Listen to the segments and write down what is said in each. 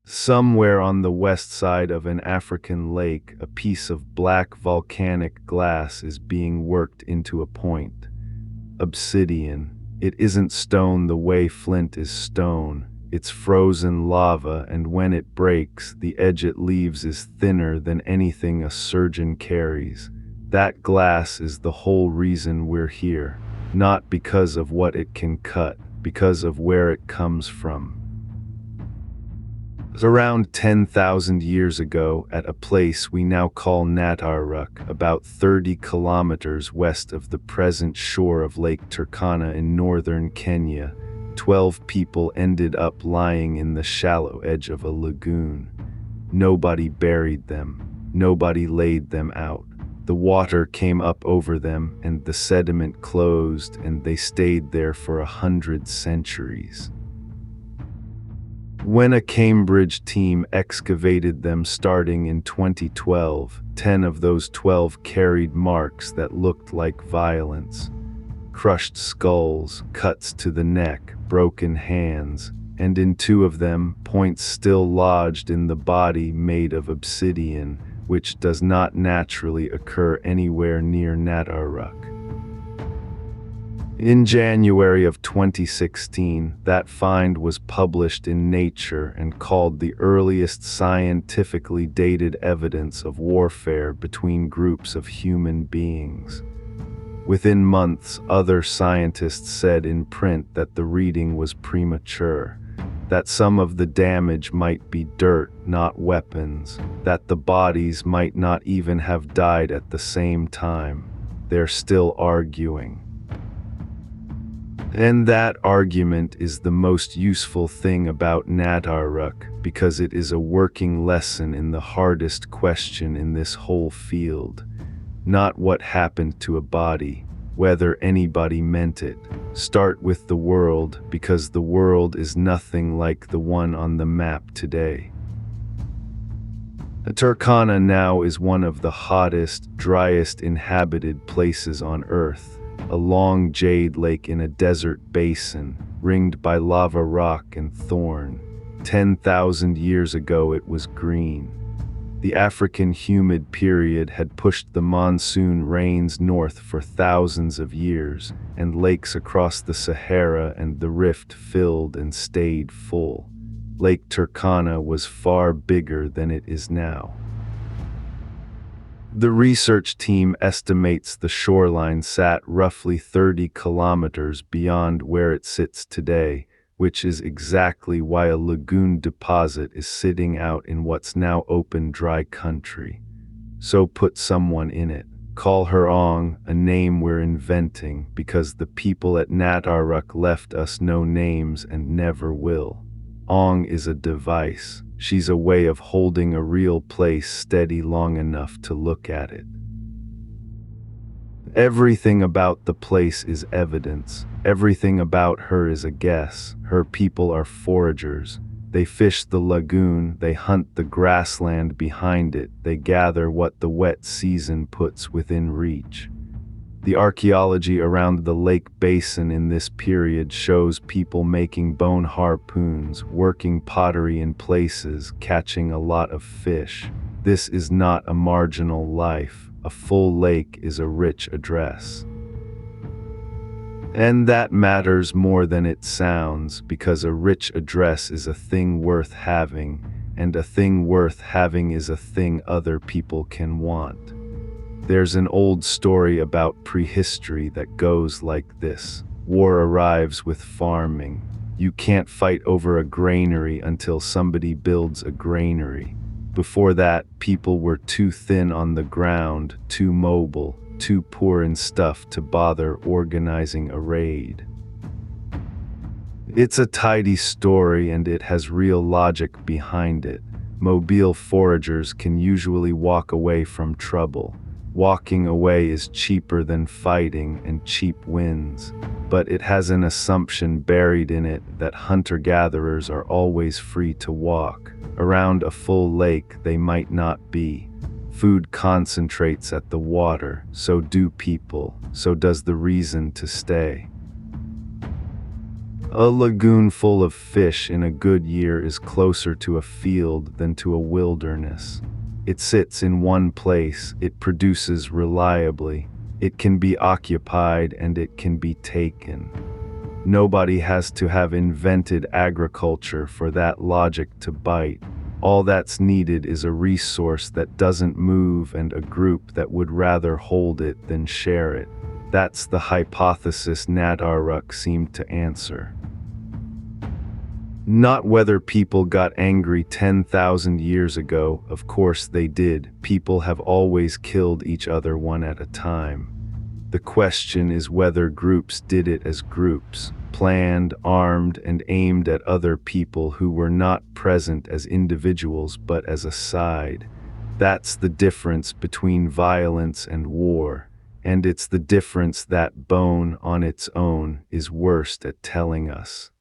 Somewhere on the west side of an African lake, a piece of black volcanic glass is being worked into a point. Obsidian. It isn't stone the way flint is stone. It's frozen lava, and when it breaks, the edge it leaves is thinner than anything a surgeon carries. That glass is the whole reason we're here. Not because of what it can cut, because of where it comes from. Around 10,000 years ago, at a place we now call Nataruk, about 30 kilometers west of the present shore of Lake Turkana in northern Kenya, 12 people ended up lying in the shallow edge of a lagoon. Nobody buried them. Nobody laid them out. The water came up over them, and the sediment closed, and they stayed there for 100 centuries. When a Cambridge team excavated them starting in 2012, 10 of those 12 carried marks that looked like violence. Crushed skulls, cuts to the neck, broken hands, and in 2 of them, points still lodged in the body made of obsidian, which does not naturally occur anywhere near Nataruk. In January of 2016, that find was published in Nature and called the earliest scientifically dated evidence of warfare between groups of human beings. Within months, other scientists said in print that the reading was premature, that some of the damage might be dirt, not weapons, that the bodies might not even have died at the same time. They're still arguing. And that argument is the most useful thing about Nataruk, because it is a working lesson in the hardest question in this whole field. Not what happened to a body, whether anybody meant it. Start with the world, because the world is nothing like the one on the map today. Turkana now is one of the hottest, driest inhabited places on Earth. A long jade lake in a desert basin, ringed by lava rock and thorn. 10,000 years ago it was green. The African humid period had pushed the monsoon rains north for thousands of years, and lakes across the Sahara and the Rift filled and stayed full. Lake Turkana was far bigger than it is now. The research team estimates the shoreline sat roughly 30 kilometers beyond where it sits today, which is exactly why a lagoon deposit is sitting out in what's now open dry country. So put someone in it. Call her Ong, a name we're inventing because the people at Nataruk left us no names and never will. Ong is a device. She's a way of holding a real place steady long enough to look at it. Everything about the place is evidence. Everything about her is a guess. Her people are foragers. They fish the lagoon, they hunt the grassland behind it, they gather what the wet season puts within reach. The archaeology around the lake basin in this period shows people making bone harpoons, working pottery in places, catching a lot of fish. This is not a marginal life. A full lake is a rich address. And that matters more than it sounds, because a rich address is a thing worth having, and a thing worth having is a thing other people can want. There's an old story about prehistory that goes like this. War arrives with farming. You can't fight over a granary until somebody builds a granary. Before that, people were too thin on the ground, too mobile, too poor in stuff to bother organizing a raid. It's a tidy story and it has real logic behind it. Mobile foragers can usually walk away from trouble. Walking away is cheaper than fighting, and cheap wins. But it has an assumption buried in it that hunter-gatherers are always free to walk. Around a full lake they might not be. Food concentrates at the water, so do people, so does the reason to stay. A lagoon full of fish in a good year is closer to a field than to a wilderness. It sits in one place, it produces reliably, it can be occupied and it can be taken. Nobody has to have invented agriculture for that logic to bite. All that's needed is a resource that doesn't move and a group that would rather hold it than share it. That's the hypothesis Nataruk seemed to answer. Not whether people got angry 10,000 years ago, of course they did. People have always killed each other one at a time. The question is whether groups did it as groups, planned, armed, and aimed at other people who were not present as individuals but as a side. That's the difference between violence and war, and it's the difference that bone on its own is worst at telling us.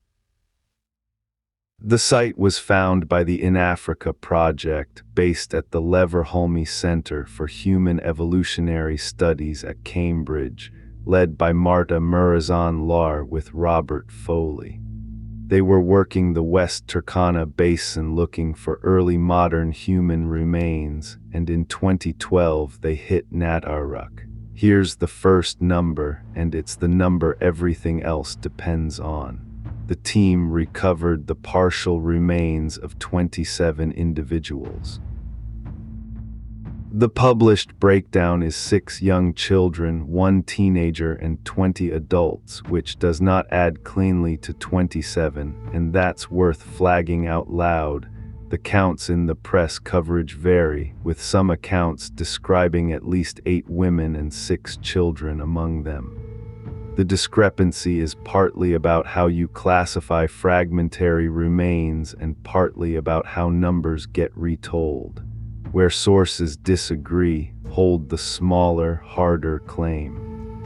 The site was found by the In Africa Project, based at the Leverhulme Center for Human Evolutionary Studies at Cambridge, led by Marta Murazan-Lar with Robert Foley. They were working the West Turkana Basin looking for early modern human remains, and in 2012 they hit Nataruk. Here's the first number, and it's the number everything else depends on. The team recovered the partial remains of 27 individuals. The published breakdown is 6 young children, 1 teenager, and 20 adults, which does not add cleanly to 27, and that's worth flagging out loud. The counts in the press coverage vary, with some accounts describing at least 8 women and 6 children among them. The discrepancy is partly about how you classify fragmentary remains and partly about how numbers get retold. Where sources disagree, hold the smaller, harder claim.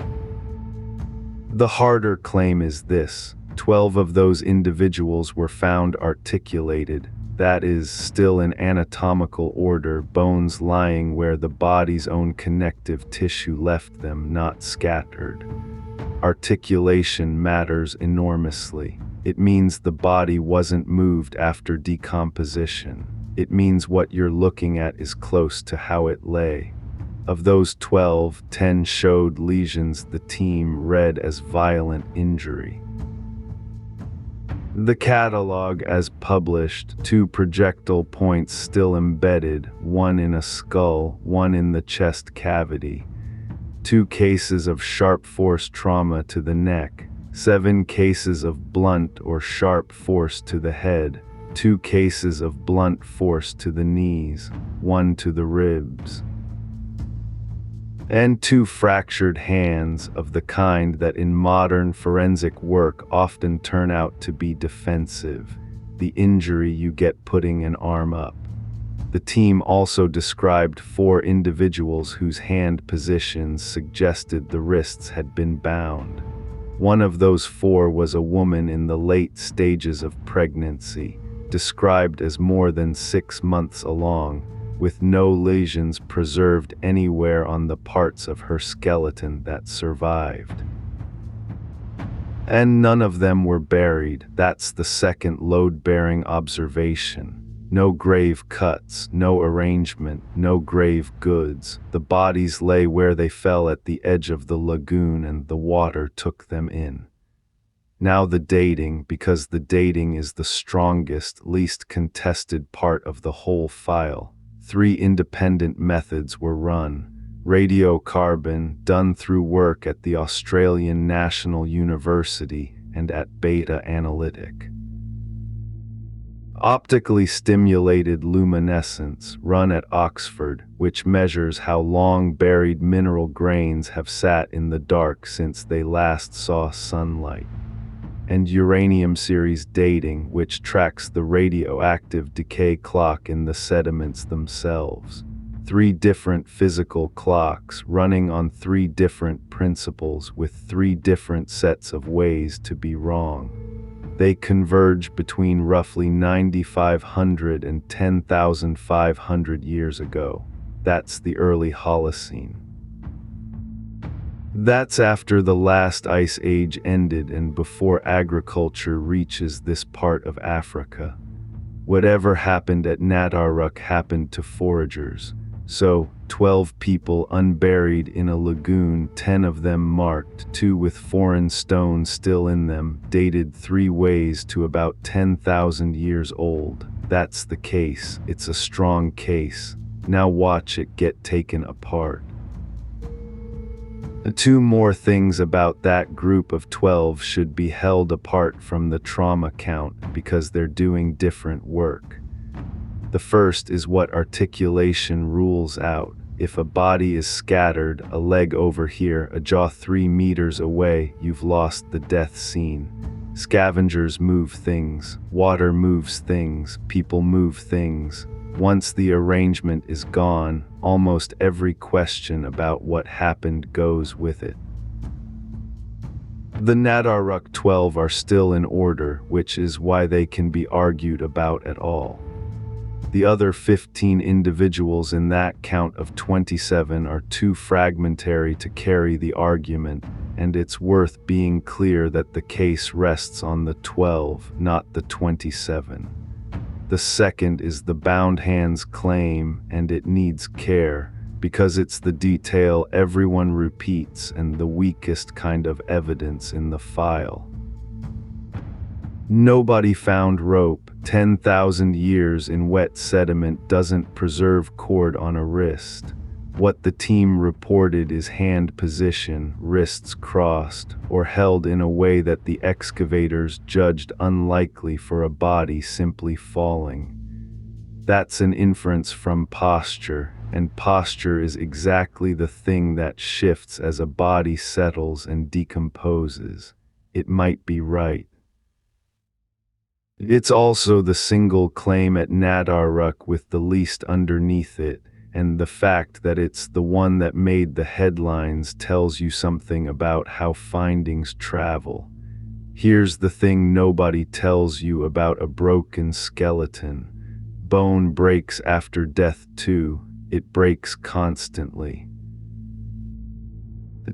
The harder claim is this: 12 of those individuals were found articulated, that is, still in anatomical order, bones lying where the body's own connective tissue left them, not scattered. Articulation matters enormously. It means the body wasn't moved after decomposition. It means what you're looking at is close to how it lay. Of those 12, 10 showed lesions the team read as violent injury. The catalog as published, 2 projectile points still embedded, 1 in a skull, 1 in the chest cavity. 2 cases of sharp force trauma to the neck, 7 cases of blunt or sharp force to the head, 2 cases of blunt force to the knees, 1 to the ribs, and 2 fractured hands of the kind that in modern forensic work often turn out to be defensive, the injury you get putting an arm up. The team also described 4 individuals whose hand positions suggested the wrists had been bound. One of those 4 was a woman in the late stages of pregnancy, described as more than 6 months along, with no lesions preserved anywhere on the parts of her skeleton that survived. And none of them were buried. That's the second load-bearing observation. No grave cuts, no arrangement, no grave goods. The bodies lay where they fell at the edge of the lagoon and the water took them in. Now the dating, because the dating is the strongest, least contested part of the whole file. 3 independent methods were run. Radiocarbon, done through work at the Australian National University and at Beta Analytic. Optically stimulated luminescence, run at Oxford, which measures how long buried mineral grains have sat in the dark since they last saw sunlight. And uranium series dating, which tracks the radioactive decay clock in the sediments themselves. 3 different physical clocks running on 3 different principles with 3 different sets of ways to be wrong. They converge between roughly 9,500 and 10,500 years ago. That's the early Holocene. That's after the last ice age ended and before agriculture reaches this part of Africa. Whatever happened at Nataruk happened to foragers. So, 12 people unburied in a lagoon, 10 of them marked, 2 with foreign stones still in them, dated 3 ways to about 10,000 years old. That's the case. It's a strong case. Now watch it get taken apart. 2 more things about that group of 12 should be held apart from the trauma count because they're doing different work. The first is what articulation rules out. If a body is scattered, a leg over here, a jaw 3 meters away, you've lost the death scene. Scavengers move things, water moves things, people move things. Once the arrangement is gone, almost every question about what happened goes with it. The Nataruk 12 are still in order, which is why they can be argued about at all. The other 15 individuals in that count of 27 are too fragmentary to carry the argument, and it's worth being clear that the case rests on the 12, not the 27. The second is the bound hands claim, and it needs care, because it's the detail everyone repeats and the weakest kind of evidence in the file. Nobody found rope. 10,000 years in wet sediment doesn't preserve cord on a wrist. What the team reported is hand position, wrists crossed, or held in a way that the excavators judged unlikely for a body simply falling. That's an inference from posture, and posture is exactly the thing that shifts as a body settles and decomposes. It might be right. It's also the single claim at Nataruk with the least underneath it, and the fact that it's the one that made the headlines tells you something about how findings travel. Here's the thing nobody tells you about a broken skeleton. Bone breaks after death too. It breaks constantly.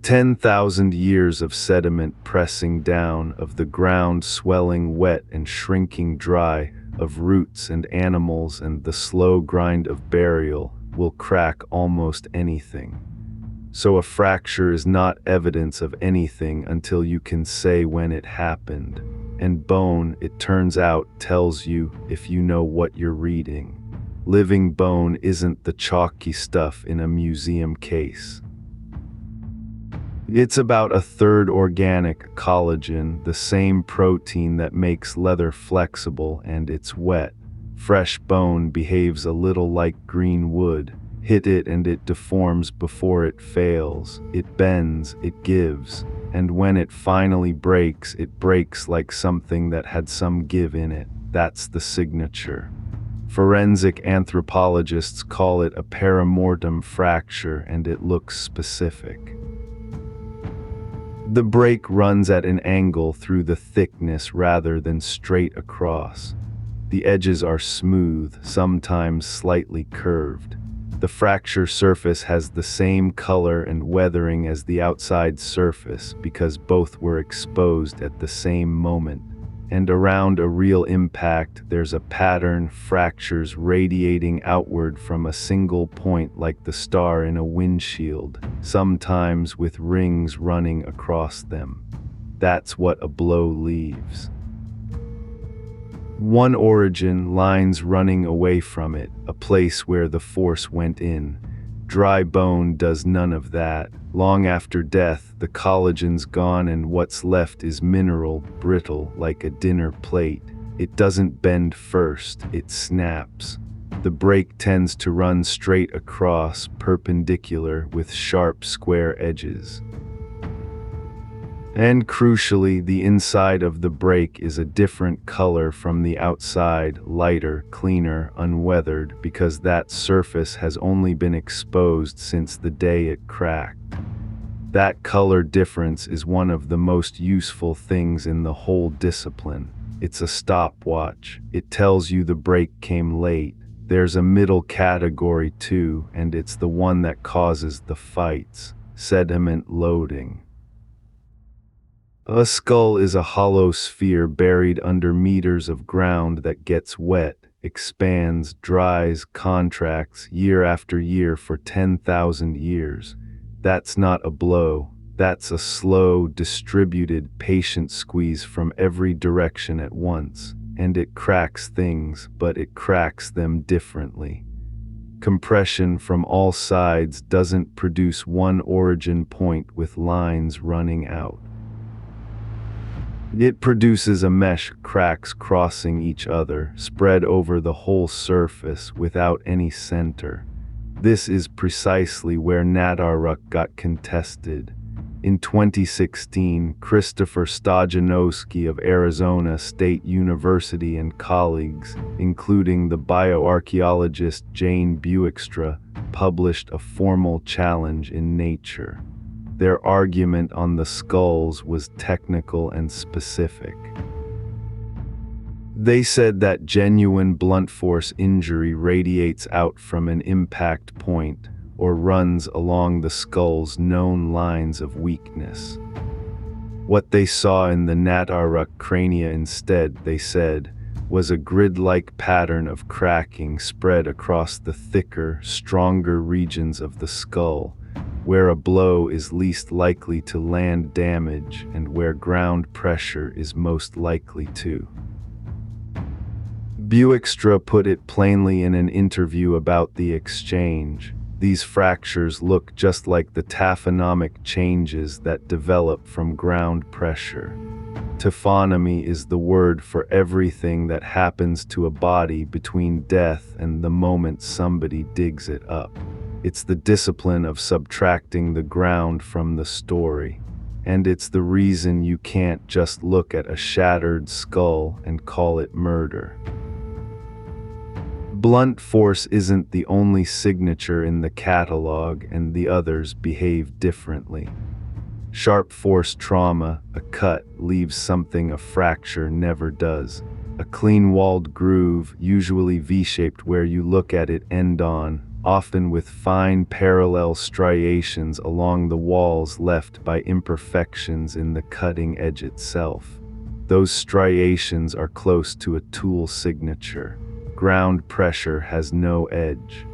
10,000 years of sediment pressing down, of the ground swelling wet and shrinking dry, of roots and animals and the slow grind of burial will crack almost anything. So a fracture is not evidence of anything until you can say when it happened. And bone, it turns out, tells you if you know what you're reading. Living bone isn't the chalky stuff in a museum case. It's about 1/3 organic collagen, the same protein that makes leather flexible, and it's wet. Fresh bone behaves a little like green wood. Hit it and it deforms before it fails. It bends, it gives, and when it finally breaks, it breaks like something that had some give in it. That's the signature. Forensic anthropologists call it a perimortem fracture, and it looks specific. The break runs at an angle through the thickness rather than straight across. The edges are smooth, sometimes slightly curved. The fracture surface has the same color and weathering as the outside surface because both were exposed at the same moment. And around a real impact, there's a pattern, fractures radiating outward from a single point like the star in a windshield, sometimes with rings running across them. That's what a blow leaves. One origin, lines running away from it, a place where the force went in. Dry bone does none of that. Long after death, the collagen's gone and what's left is mineral, brittle, like a dinner plate. It doesn't bend first, it snaps. The break tends to run straight across, perpendicular, with sharp square edges. And crucially, the inside of the break is a different color from the outside, lighter, cleaner, unweathered, because that surface has only been exposed since the day it cracked. That color difference is one of the most useful things in the whole discipline. It's a stopwatch. It tells you the break came late. There's a middle category too, and it's the one that causes the fights. sediment loading. A skull is a hollow sphere buried under meters of ground that gets wet, expands, dries, contracts year after year for 10,000 years. That's not a blow. That's a slow, distributed, patient squeeze from every direction at once. And it cracks things, but it cracks them differently. Compression from all sides doesn't produce one origin point with lines running out. It produces a mesh, cracks crossing each other, spread over the whole surface without any center. This is precisely where Nataruk got contested. In 2016, Christopher Stojanowski of Arizona State University and colleagues, including the bioarchaeologist Jane Buikstra, published a formal challenge in Nature. Their argument on the skulls was technical and specific. They said that genuine blunt force injury radiates out from an impact point or runs along the skull's known lines of weakness. What they saw in the Nataruk crania instead, they said, was a grid-like pattern of cracking spread across the thicker, stronger regions of the skull, where a blow is least likely to land damage and where ground pressure is most likely to. Buikstra put it plainly in an interview about the exchange. These fractures look just like the taphonomic changes that develop from ground pressure. Taphonomy is the word for everything that happens to a body between death and the moment somebody digs it up. It's the discipline of subtracting the ground from the story. And it's the reason you can't just look at a shattered skull and call it murder. Blunt force isn't the only signature in the catalog, and the others behave differently. Sharp force trauma, a cut, leaves something a fracture never does. A clean-walled groove, usually V-shaped where you look at it end-on, often with fine parallel striations along the walls left by imperfections in the cutting edge itself. Those striations are close to a tool signature. Ground pressure has no edge.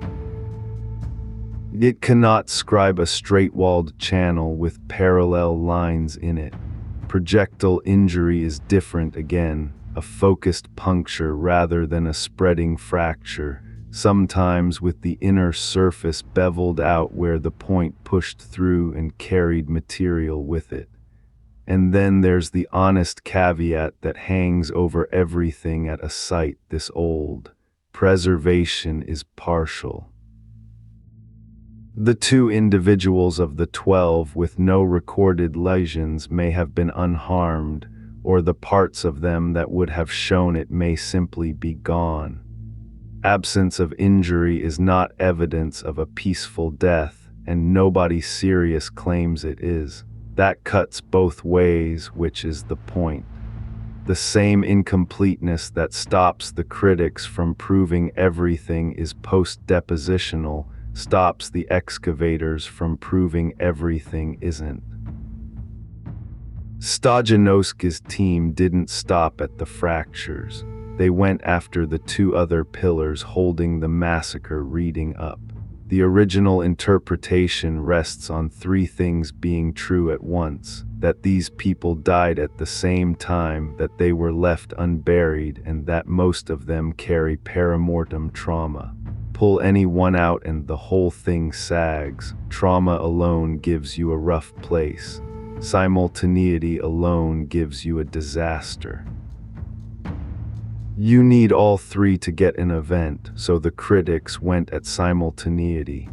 It cannot scribe a straight-walled channel with parallel lines in it. Projectile injury is different again, a focused puncture rather than a spreading fracture, sometimes with the inner surface beveled out where the point pushed through and carried material with it. And then there's the honest caveat that hangs over everything at a site this old. Preservation is partial. The 2 individuals of the 12 with no recorded lesions may have been unharmed, or the parts of them that would have shown it may simply be gone. Absence of injury is not evidence of a peaceful death, and nobody serious claims it is. That cuts both ways, which is the point. The same incompleteness that stops the critics from proving everything is post-depositional stops the excavators from proving everything isn't. Stojanowski's team didn't stop at the fractures. They went after the 2 other pillars holding the massacre reading up. The original interpretation rests on 3 things being true at once: that these people died at the same time, that they were left unburied, and that most of them carry perimortem trauma. Pull any one out and the whole thing sags. Trauma alone gives you a rough place. Simultaneity alone gives you a disaster. You need all 3 to get an event, so the critics went at simultaneity.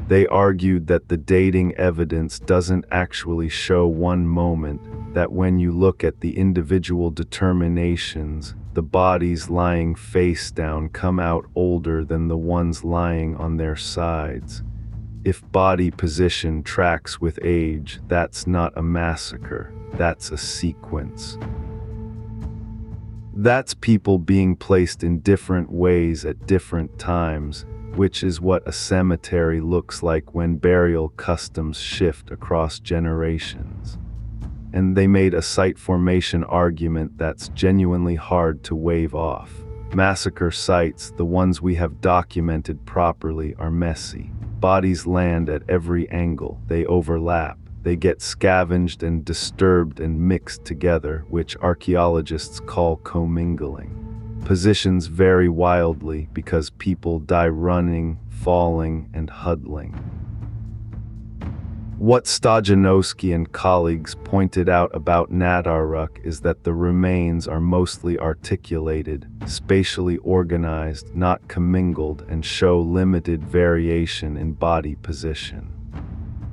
They argued that the dating evidence doesn't actually show one moment, that when you look at the individual determinations, the bodies lying face down come out older than the ones lying on their sides. If body position tracks with age, that's not a massacre, that's a sequence. That's people being placed in different ways at different times, which is what a cemetery looks like when burial customs shift across generations. And they made a site formation argument that's genuinely hard to wave off. Massacre sites, the ones we have documented properly, are messy. Bodies land at every angle, they overlap, they get scavenged and disturbed and mixed together, which archaeologists call commingling. Positions vary wildly because people die running, falling, and huddling. What Stojanowski and colleagues pointed out about Nataruk is that the remains are mostly articulated, spatially organized, not commingled, and show limited variation in body position.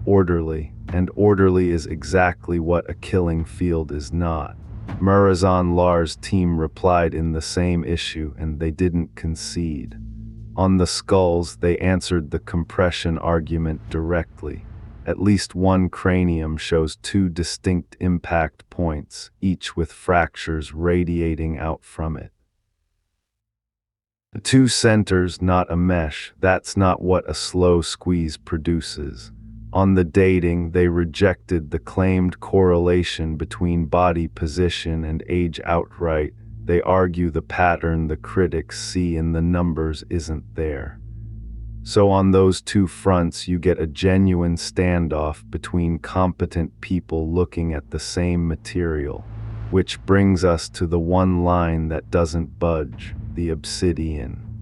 Orderly, and orderly is exactly what a killing field is not. Murazan Lar's team replied in the same issue, and they didn't concede. On the skulls, they answered the compression argument directly. At least one cranium shows two distinct impact points, each with fractures radiating out from it. The two centers, not a mesh, that's not what a slow squeeze produces. On the dating, they rejected the claimed correlation between body position and age outright. They argue the pattern the critics see in the numbers isn't there. So on those two fronts, you get a genuine standoff between competent people looking at the same material, which brings us to the one line that doesn't budge, the obsidian.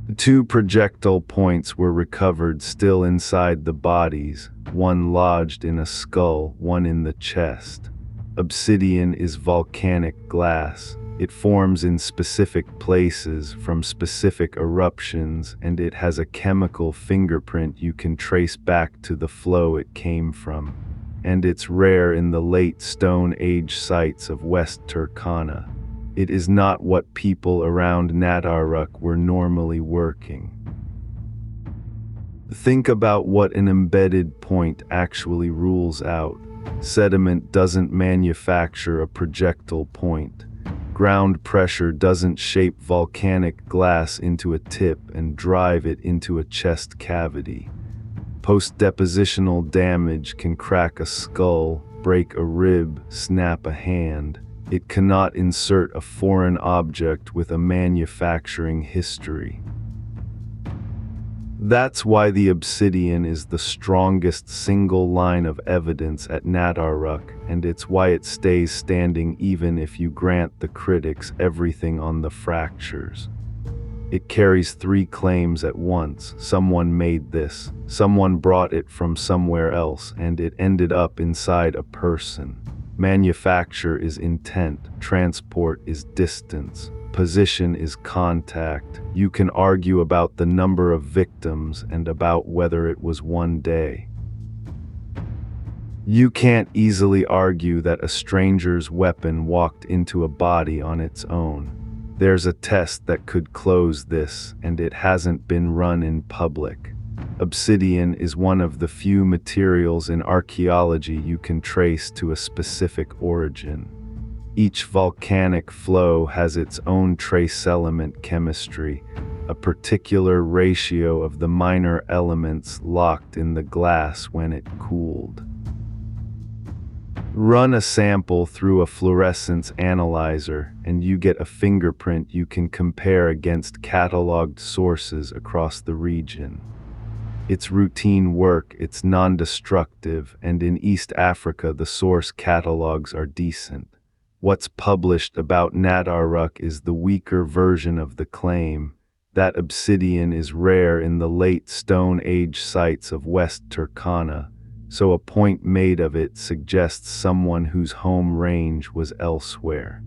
The two projectile points were recovered still inside the bodies, one lodged in a skull, one in the chest. Obsidian is volcanic glass. It forms in specific places from specific eruptions, and it has a chemical fingerprint you can trace back to the flow it came from. And it's rare in the late Stone Age sites of West Turkana. It is not what people around Nataruk were normally working. Think about what an embedded point actually rules out. Sediment doesn't manufacture a projectile point. Ground pressure doesn't shape volcanic glass into a tip and drive it into a chest cavity. Post-depositional damage can crack a skull, break a rib, snap a hand. It cannot insert a foreign object with a manufacturing history. That's why the obsidian is the strongest single line of evidence at Nataruk, and it's why it stays standing even if you grant the critics everything on the fractures. It carries three claims at once. Someone made this, someone brought it from somewhere else, and it ended up inside a person. Manufacture is intent, transport is distance, position is contact. You can argue about the number of victims and about whether it was one day. You can't easily argue that a stranger's weapon walked into a body on its own. There's a test that could close this, and it hasn't been run in public. Obsidian is one of the few materials in archaeology you can trace to a specific origin. Each volcanic flow has its own trace element chemistry, a particular ratio of the minor elements locked in the glass when it cooled. Run a sample through a fluorescence analyzer, and you get a fingerprint you can compare against cataloged sources across the region. It's routine work, it's non-destructive, and in East Africa the source catalogs are decent. What's published about Nataruk is the weaker version of the claim that obsidian is rare in the late Stone Age sites of West Turkana, so a point made of it suggests someone whose home range was elsewhere.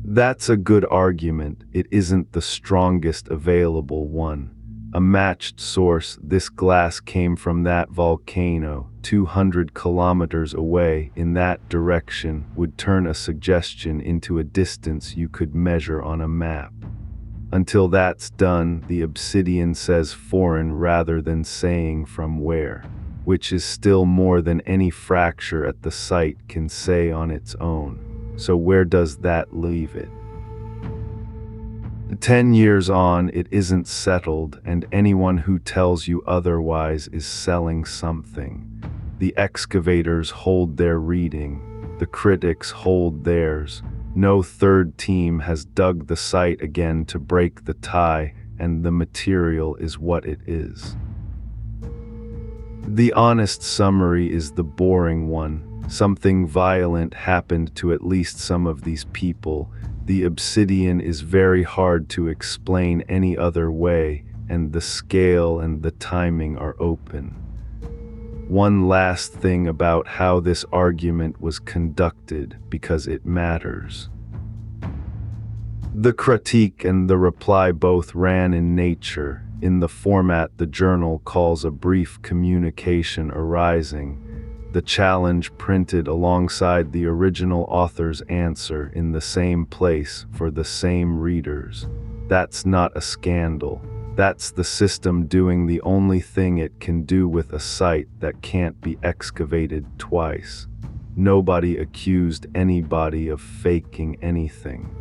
That's a good argument. It isn't the strongest available one. A matched source, this glass came from that volcano, 200 kilometers away in that direction, would turn a suggestion into a distance you could measure on a map. Until that's done, the obsidian says foreign rather than saying from where, which is still more than any fracture at the site can say on its own. So where does that leave it? 10 years on, it isn't settled, and anyone who tells you otherwise is selling something. The excavators hold their reading, the critics hold theirs. No third team has dug the site again to break the tie, and the material is what it is. The honest summary is the boring one. Something violent happened to at least some of these people. The obsidian is very hard to explain any other way, and the scale and the timing are open. One last thing about how this argument was conducted, because it matters. The critique and the reply both ran in nature, in the format the journal calls a brief communication arising. The challenge printed alongside the original author's answer in the same place for the same readers. That's not a scandal. That's the system doing the only thing it can do with a site that can't be excavated twice. Nobody accused anybody of faking anything.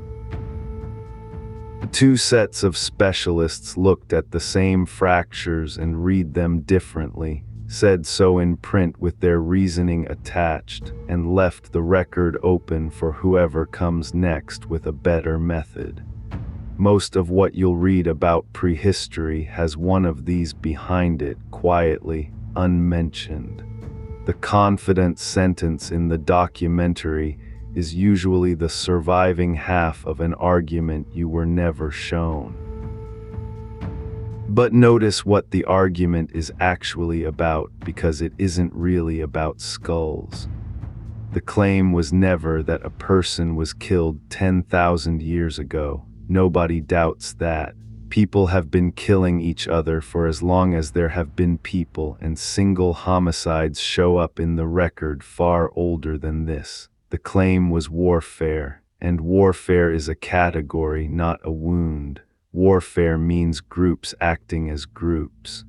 Two sets of specialists looked at the same fractures and read them differently, said so in print with their reasoning attached, and left the record open for whoever comes next with a better method. Most of what you'll read about prehistory has one of these behind it, quietly, unmentioned. The confident sentence in the documentary is usually the surviving half of an argument you were never shown. But notice what the argument is actually about, because it isn't really about skulls. The claim was never that a person was killed 10,000 years ago. Nobody doubts that. People have been killing each other for as long as there have been people, and single homicides show up in the record far older than this. The claim was warfare, and warfare is a category, not a wound. Warfare means groups acting as groups.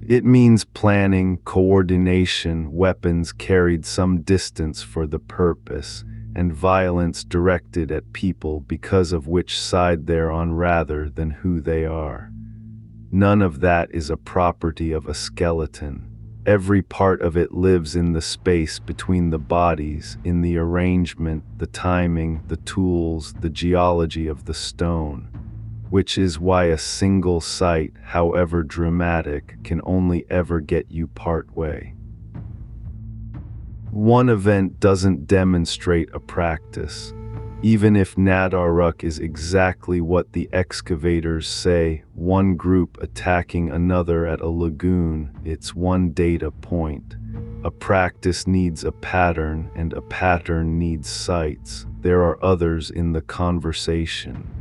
It means planning, coordination, weapons carried some distance for the purpose, and violence directed at people because of which side they're on rather than who they are. None of that is a property of a skeleton. Every part of it lives in the space between the bodies, in the arrangement, the timing, the tools, the geology of the stone, which is why a single site, however dramatic, can only ever get you part way. One event doesn't demonstrate a practice. Even if Nataruk is exactly what the excavators say, one group attacking another at a lagoon, it's one data point. A practice needs a pattern, and a pattern needs sites. There are others in the conversation.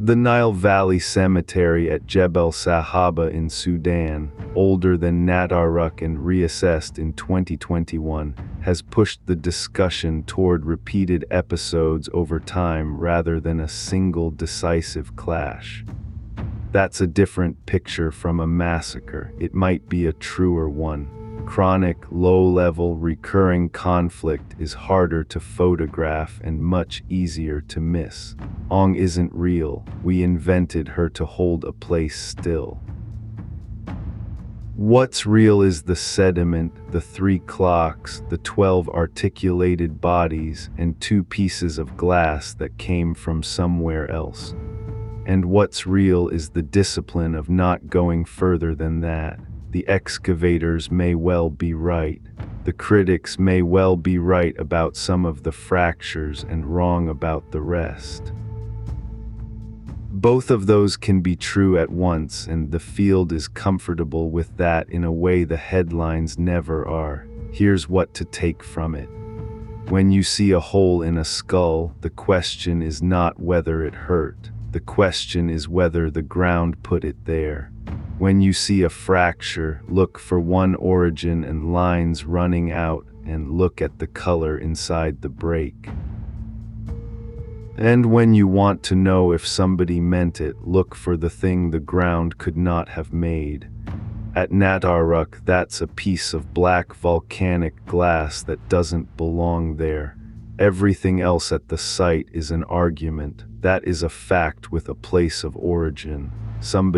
The Nile Valley Cemetery at Jebel Sahaba in Sudan, older than Nataruk and reassessed in 2021, has pushed the discussion toward repeated episodes over time rather than a single decisive clash. That's a different picture from a massacre. It might be a truer one. Chronic, low-level, recurring conflict is harder to photograph and much easier to miss. Ong isn't real. We invented her to hold a place still. What's real is the sediment, the 3 clocks, the 12 articulated bodies, and 2 pieces of glass that came from somewhere else. And what's real is the discipline of not going further than that. The excavators may well be right. The critics may well be right about some of the fractures and wrong about the rest. Both of those can be true at once, and the field is comfortable with that in a way the headlines never are. Here's what to take from it. When you see a hole in a skull, the question is not whether it hurt. The question is whether the ground put it there. When you see a fracture, look for one origin and lines running out, and look at the color inside the break. And when you want to know if somebody meant it, look for the thing the ground could not have made. At Nataruk, that's a piece of black volcanic glass that doesn't belong there. Everything else at the site is an argument. That is a fact with a place of origin. Some